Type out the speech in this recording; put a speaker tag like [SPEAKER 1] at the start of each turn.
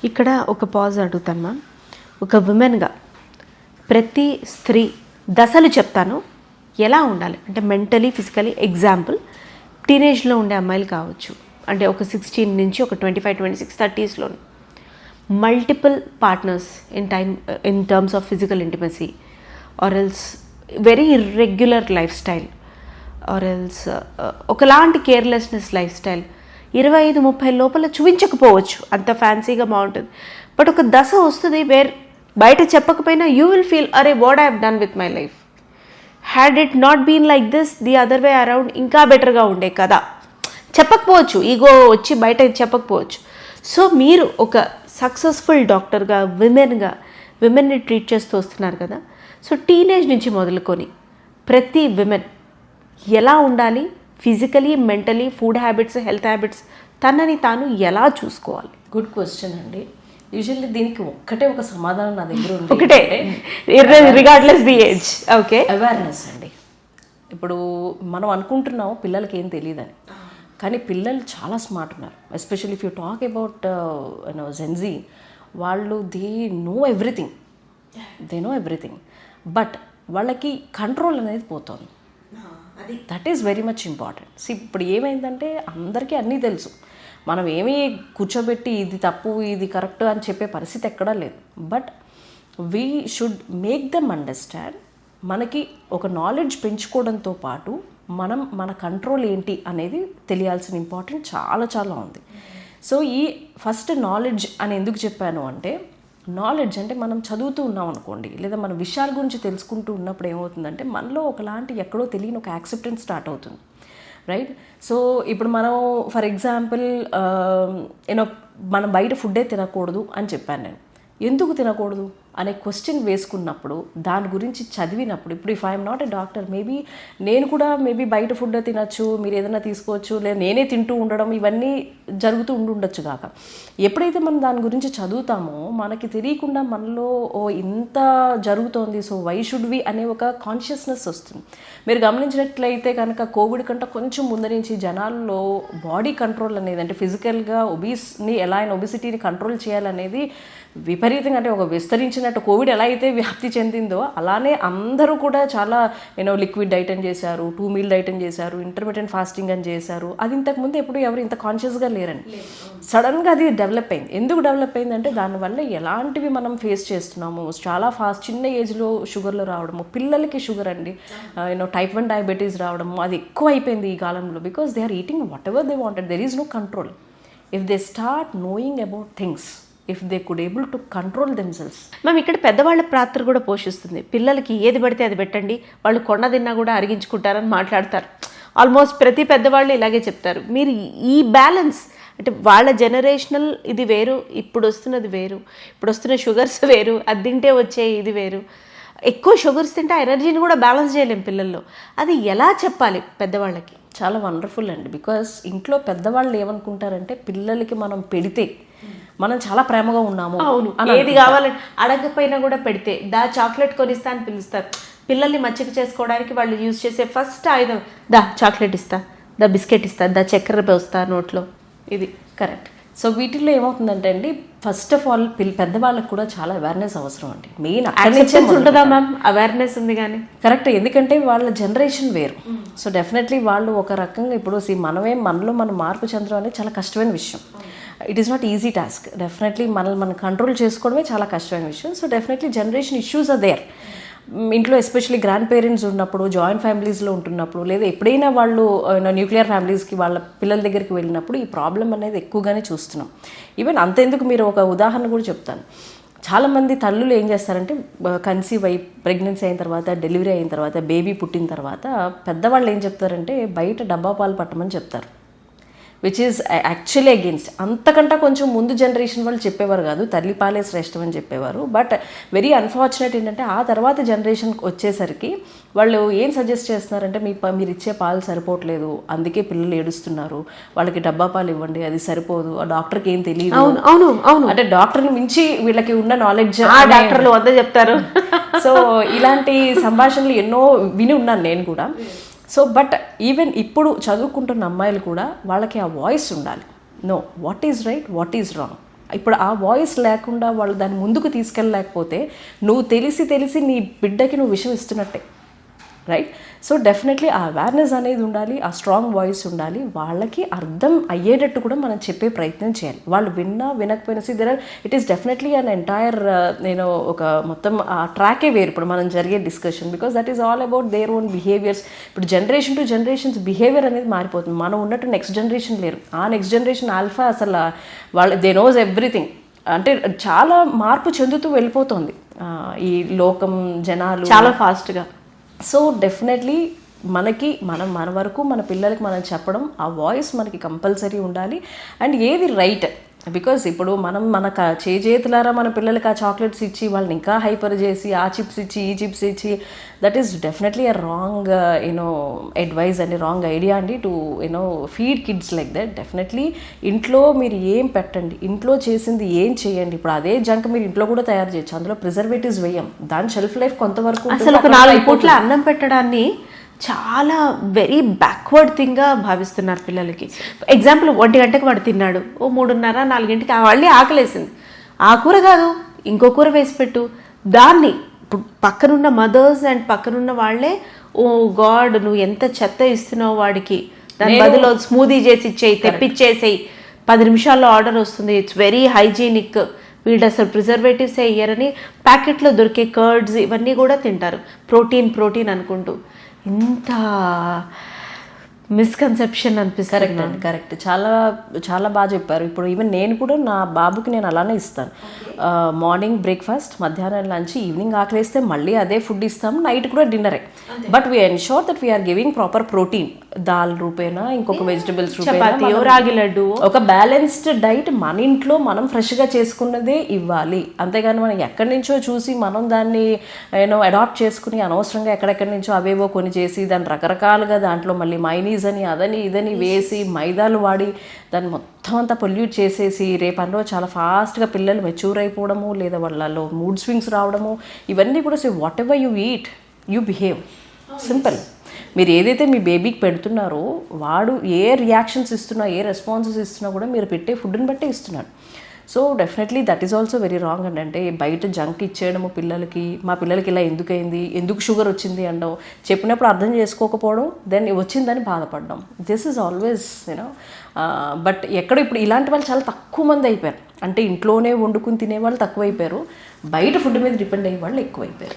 [SPEAKER 1] ఇక్కడ ఒక పాజ్ అడుగుతాను మ్యామ్. ఒక విమెన్గా ప్రతి స్త్రీ దశలు చెప్తాను ఎలా ఉండాలి అంటే మెంటలీ ఫిజికలీ. ఎగ్జాంపుల్, టీనేజ్లో ఉండే అమ్మాయిలు కావచ్చు, అంటే ఒక 16 నుంచి ఒక 25, 26, 30sలో multiple partners in terms of physical intimacy, or else very irregular lifestyle, or else ఒకలాంటి కేర్లెస్నెస్ లైఫ్ స్టైల్ 25-30 లోపల చూపించకపోవచ్చు, అంత ఫ్యాన్సీగా బాగుంటుంది. బట్ ఒక దశ వస్తుంది వేర్ బయట చెప్పకపోయినా యూ విల్ ఫీల్ అరే what I have done with my life, had it not been like this the other way around ఇంకా బెటర్గా ఉండే కదా. చెప్పకపోవచ్చు, ఈగో వచ్చి బయట చెప్పకపోవచ్చు. సో మీరు ఒక సక్సెస్ఫుల్ డాక్టర్గా విమెన్ని ట్రీట్ చేస్తూ వస్తున్నారు కదా. సో టీనేజ్ నుంచి మొదలుకొని ప్రతి విమెన్ ఎలా ఉండాలి, physically, mentally, food habits, health habits, తనని తాను ఎలా చూసుకోవాలి?
[SPEAKER 2] గుడ్ క్వశ్చన్ అండి. యూజువల్లీ దీనికి ఒక్కటే ఒక సమాధానం నా దగ్గర ఉంది,
[SPEAKER 1] ఒకటే, regardless the age. Okay,
[SPEAKER 2] awareness అండి. ఇప్పుడు మనం అనుకుంటున్నాం పిల్లలకి ఏం తెలియదని, కానీ పిల్లలు చాలా స్మార్ట్ ఉన్నారు. Especially if you talk about Gen Z, వాళ్ళు దే నో ఎవ్రీథింగ్, బట్ వాళ్ళకి కంట్రోల్ అనేది పోతుంది. That is very much important. So ఇప్పుడు ఏమైందంటే అందరికీ అన్నీ తెలుసు, మనం ఏమీ కూర్చోబెట్టి ఇది తప్పు ఇది కరెక్ట్ అని చెప్పే పరిస్థితి ఎక్కడా లేదు. But we should make them understand. మనకి ఒక నాలెడ్జ్ పెంచుకోవడంతో పాటు మన కంట్రోల్ ఏంటి అనేది తెలియాల్సిన ఇంపార్టెంట్ చాలా చాలా ఉంది. సో ఈ ఫస్ట్ నాలెడ్జ్ అని ఎందుకు చెప్పాను అంటే, నాలెడ్జ్ అంటే మనం చదువుతూ ఉన్నాం అనుకోండి, లేదా మన విషయాల గురించి తెలుసుకుంటూ ఉన్నప్పుడు ఏమవుతుందంటే మనలో ఒకలాంటి ఎక్కడో తెలియని ఒక యాక్సెప్టెన్స్ స్టార్ట్ అవుతుంది, రైట్? సో ఇప్పుడు మనం ఫర్ ఎగ్జాంపుల్ మనం బయట ఫుడ్డే తినకూడదు అని చెప్పాను నేను. ఎందుకు తినకూడదు అనే క్వశ్చన్ వేసుకున్నప్పుడు, దాని గురించి చదివినప్పుడు, ఇప్పుడు if I'm not a doctor, నేను కూడా బయట ఫుడ్ తినచ్చు, మీరు ఏదైనా తీసుకోవచ్చు, లేదా నేనే తింటూ ఉండడం, ఇవన్నీ జరుగుతూ ఉండొచ్చు కాక. ఎప్పుడైతే మనం దాని గురించి చదువుతామో మనకి తెలియకుండా మనలో ఇంత జరుగుతోంది, సో వై షుడ్ వి అనే ఒక కాన్షియస్నెస్ వస్తుంది. మీరు గమనించినట్లయితే కనుక కోవిడ్ కంటే కొంచెం ముందు నుంచి జనాల్లో బాడీ కంట్రోల్ అనేది, అంటే ఫిజికల్గా ఒబిసిటీని కంట్రోల్ చేయాలనేది విపరీతంగా, అంటే ఒక విస్తరించినట్టు కోవిడ్ ఎలా అయితే వ్యాప్తి చెందిందో అలానే అందరూ కూడా చాలా లిక్విడ్ డైట్ అని చేశారు, 2 మీల్ డైట్ అని చేశారు, ఇంటర్మీడియట్ ఫాస్టింగ్ అని చేశారు. అది ఇంతకుముందు ఎప్పుడు ఎవరు ఇంత కాన్షియస్గా లేరండి. సడన్గా అది డెవలప్ అయింది. ఎందుకు డెవలప్ అయిందంటే దానివల్ల ఎలాంటివి మనం ఫేస్ చేస్తున్నాము, చాలా చిన్న ఏజ్లో షుగర్లు రావడము, పిల్లలకి షుగర్ అండి, type 1 డయాబెటీస్ రావడము, అది ఎక్కువ అయిపోయింది ఈ కాలంలో. Because they are eating whatever they wanted, there is no control. If they start knowing about things, if they could able to control themselves.
[SPEAKER 1] Ma'am, ఇక్కడ పెద్దవాళ్ళ పాత్ర కూడా పోషిస్తుంది. పిల్లలకి ఏది పడితే అది పెట్టండి, వాళ్ళు కొండ తిన్నా కూడా అరిగించుకుంటారని మాట్లాడతారు. ఆల్మోస్ట్ ప్రతి పెద్దవాళ్ళు ఇలాగే చెప్తారు. మీరు ఈ బ్యాలెన్స్, అంటే వాళ్ళ జనరేషనల్ ఇది వేరు, ఇప్పుడు వస్తున్నది వేరు, ఇప్పుడు వస్తున్న షుగర్స్ వేరు, అది తింటే వచ్చే ఇది వేరు. ఎక్కువ షుగర్స్ తింటే ఎనర్జీని కూడా బ్యాలెన్స్ చేయలేం పిల్లల్లో. అది ఎలా చెప్పాలి పెద్దవాళ్ళకి?
[SPEAKER 2] చాలా వండర్ఫుల్ అండి. బికాస్ ఇంట్లో పెద్దవాళ్ళు ఏమనుకుంటారంటే పిల్లలకి మనం పెడితే మనం చాలా ప్రేమగా ఉన్నాము,
[SPEAKER 1] అవును, ఏది కావాలంటే అడగకపోయినా కూడా పెడితే చాక్లెట్ కొనిస్తా అని పిలుస్తారు. పిల్లల్ని మచ్చిక చేసుకోవడానికి వాళ్ళు యూజ్ చేసే ఫస్ట్ ఆయుధం, చాక్లెట్ ఇస్తా, బిస్కెట్ ఇస్తా, చక్కెర పోస్తా నోట్లో. ఇది
[SPEAKER 2] కరెక్ట్. సో వీటిల్లో ఏమవుతుందంటే అండి, ఫస్ట్ ఆఫ్ ఆల్ పెద్దవాళ్ళకి కూడా చాలా అవేర్నెస్ అవసరం అండి. మెయిన్
[SPEAKER 1] ఉంటుందా మ్యామ్? అవేర్నెస్ ఉంది కానీ
[SPEAKER 2] కరెక్ట్, ఎందుకంటే వాళ్ళ జనరేషన్ వేరు. సో డెఫినెట్లీ వాళ్ళు ఒక రకంగా ఇప్పుడు మనలో మనం మార్పు చెందడం అనేది చాలా కష్టమైన విషయం. It is not easy task. Definitely మనం కంట్రోల్ చేసుకోవడమే చాలా కష్టమైన విషయం. So definitely generation issues are there. ఇంట్లో ఎస్పెషల్లీ గ్రాండ్ పేరెంట్స్ ఉన్నప్పుడు, జాయింట్ ఫ్యామిలీస్లో ఉంటున్నప్పుడు, లేదా ఎప్పుడైనా వాళ్ళు న్యూక్లియర్ ఫ్యామిలీస్కి వాళ్ళ పిల్లల దగ్గరికి వెళ్ళినప్పుడు ఈ ప్రాబ్లం అనేది ఎక్కువగానే చూస్తున్నాం. ఈవెన్ అంతెందుకు, మీరు ఒక ఉదాహరణ కూడా చెప్తాను. చాలామంది తల్లులు ఏం చేస్తారంటే కన్సీవ్ అయి ప్రెగ్నెన్సీ అయిన తర్వాత, డెలివరీ అయిన తర్వాత, బేబీ పుట్టిన తర్వాత పెద్దవాళ్ళు ఏం చెప్తారంటే బయట డబ్బా పాలు పట్టమని చెప్తారు, విచ్ ఈజ్ యాక్చువల్లీ అగెన్స్ట్. అంతకంటే కొంచెం ముందు జనరేషన్ వాళ్ళు చెప్పేవారు కాదు, తల్లిపాలే శ్రేష్టం అని చెప్పేవారు. బట్ వెరీ అన్ఫార్చునేట్ ఏంటంటే ఆ తర్వాత జనరేషన్కి వచ్చేసరికి వాళ్ళు ఏం సజెస్ట్ చేస్తున్నారంటే మీరు ఇచ్చే పాలు సరిపోవట్లేదు, అందుకే పిల్లలు ఏడుస్తున్నారు, వాళ్ళకి డబ్బా పాలు ఇవ్వండి, అది సరిపోదు, ఆ డాక్టర్కి ఏం తెలియదు.
[SPEAKER 1] అవును అవును,
[SPEAKER 2] అంటే డాక్టర్ని మించి వీళ్ళకి ఉన్న నాలెడ్జ్
[SPEAKER 1] డాక్టర్లు వంద చెప్తారు.
[SPEAKER 2] సో ఇలాంటి సంభాషణలు ఎన్నో విని ఉన్నాను నేను కూడా. సో బట్ ఈవెన్ ఇప్పుడు చదువుకుంటున్న అమ్మాయిలు కూడా వాళ్ళకి ఆ వాయిస్ ఉండాలి. No, what is right, what is wrong. ఇప్పుడు ఆ వాయిస్ లేకుండా వాళ్ళు దాన్ని ముందుకు తీసుకెళ్ళలేకపోతే నువ్వు తెలిసి నీ బిడ్డకి నువ్వు విషయం ఇస్తున్నట్టే, రైట్? సో డెఫినెట్లీ ఆ అవేర్నెస్ అనేది ఉండాలి, ఆ స్ట్రాంగ్ వాయిస్ ఉండాలి, వాళ్ళకి అర్థం అయ్యేటట్టు కూడా మనం చెప్పే ప్రయత్నం చేయాలి. వాళ్ళు వినకపోయినా it is definitely an entire నేను ఒక మొత్తం ఆ ట్రాకే వేరు ఇప్పుడు మనం జరిగే discussion, because that is all about their own behaviours. ఇప్పుడు జనరేషన్ టు జనరేషన్స్ బిహేవియర్ అనేది మారిపోతుంది. మనం ఉన్నట్టు నెక్స్ట్ జనరేషన్ లేరు. ఆ నెక్స్ట్ జనరేషన్ ఆల్ఫా అసలు వాళ్ళు దే నోస్ ఎవ్రీథింగ్, అంటే చాలా మార్పు చెందుతూ వెళ్ళిపోతుంది ఈ లోకం, జనాలు
[SPEAKER 1] చాలా ఫాస్ట్గా.
[SPEAKER 2] సో డెఫినెట్లీ మన వరకు మన పిల్లలకి మనం చెప్పడం, ఆ వాయిస్ మనకి కంపల్సరీ ఉండాలి. అండ్ ఏది రైట్, బికాజ్ ఇప్పుడు మనం మన చేతులారా మన పిల్లలకి ఆ చాక్లెట్స్ ఇచ్చి వాళ్ళని ఇంకా హైపర్ చేసి ఆ చిప్స్ ఇచ్చి ఈ చిప్స్ ఇచ్చి, that is definitely a wrong advice అండి, రాంగ్ ఐడియా అండి to feed kids like that. Definitely ఇంట్లో మీరు ఏం పెట్టండి, ఇంట్లో చేసింది ఏం చేయండి. ఇప్పుడు అదే జంక్ మీరు ఇంట్లో కూడా తయారు చేయొచ్చు, అందులో ప్రిజర్వేటివ్స్ వేయం, దాని షెల్ఫ్ లైఫ్ కొంతవరకు
[SPEAKER 1] అసలు ఒక 4 పూట్ల అన్నం పెట్టడాన్ని చాలా వెరీ బ్యాక్వర్డ్ థింగ్గా భావిస్తున్నారు పిల్లలకి. ఎగ్జాంపుల్ 1 గంటకు వాడు తిన్నాడు, ఓ 3:30 4 మళ్ళీ ఆకలేసింది, ఆ కూర కాదు ఇంకో కూర వేసి పెట్టు. దాన్ని ఇప్పుడు పక్కనున్న మదర్స్ అండ్ పక్కనున్న వాళ్ళే, ఓ గాడ్ నువ్వు ఎంత చెత్త ఇస్తున్నావు వాడికి, దాని బదులు స్మూదీ చేసి ఇచ్చేయి, తెప్పించేసేయి, 10 నిమిషాల్లో ఆర్డర్ వస్తుంది, ఇట్స్ వెరీ హైజీనిక్, వీళ్ళు అసలు ప్రిజర్వేటివ్స్ వేయరని ప్యాకెట్లో దొరికే కర్డ్స్ ఇవన్నీ కూడా తింటారు, ప్రోటీన్ అనుకుంటూ. ఇంత మిస్కన్సెప్షన్ అనిపిస్తుంది.
[SPEAKER 2] కరెక్ట్ అండి, కరెక్ట్, చాలా చాలా బాగా చెప్పారు. ఇప్పుడు ఈవెన్ నేను కూడా నా బాబుకి నేను అలానే ఇస్తాను. మార్నింగ్ బ్రేక్ఫాస్ట్, మధ్యాహ్నం లంచ్, ఈవినింగ్ ఆకలిస్తే మళ్ళీ అదే ఫుడ్ ఇస్తాము, నైట్ కూడా డిన్నరే. But we ensure that we are giving proper protein, దాల్ రూపేనా ఇంకొక వెజిటబుల్స్ రూపేనా,
[SPEAKER 1] రాగి లడ్డు,
[SPEAKER 2] ఒక బ్యాలెన్స్డ్ డైట్ మన ఇంట్లో మనం ఫ్రెష్గా చేసుకున్నదే ఇవ్వాలి. అంతేగాని మనం ఎక్కడి నుంచో చూసి మనం దాన్ని అడాప్ట్ చేసుకుని అనవసరంగా ఎక్కడెక్కడి నుంచో అవేవో కొని చేసి దాన్ని రకరకాలుగా దాంట్లో మళ్ళీ మైనీస్ అని అదని ఇదని వేసి మైదాలు వాడి దాన్ని మొత్తం అంతా పొల్యూట్ చేసేసి రేపన్నో చాలా ఫాస్ట్గా పిల్లలు మెచ్యూర్ అయిపోవడము, లేదా వాళ్ళలో మూడ్ స్వింగ్స్ రావడము, ఇవన్నీ కూడా what ever you eat you behave, simple. మీరు ఏదైతే మీ బేబీకి పెడుతున్నారో వాడు ఏ రియాక్షన్స్ ఇస్తున్నా, ఏ రెస్పాన్సెస్ ఇస్తున్నా కూడా మీరు పెట్టే ఫుడ్ని బట్టే ఇస్తున్నాడు. So definitely that is also very wrong అండి. అంటే బయట జంక్ ఇచ్చేయడము పిల్లలకి, మా పిల్లలకి ఇలా ఎందుకైంది, ఎందుకు షుగర్ వచ్చింది అనడం, చెప్పినప్పుడు అర్థం చేసుకోకపోవడం, దెన్ వచ్చిందని బాధపడడం, దిస్ ఈజ్ ఆల్వేస్ బట్ ఎక్కడ ఇప్పుడు ఇలాంటి వాళ్ళు చాలా తక్కువ మంది అయిపోయారు. అంటే ఇంట్లోనే వండుకుని తినేవాళ్ళు తక్కువైపోయారు, బయట ఫుడ్ మీద డిపెండ్ అయ్యే వాళ్ళు ఎక్కువైపోయారు.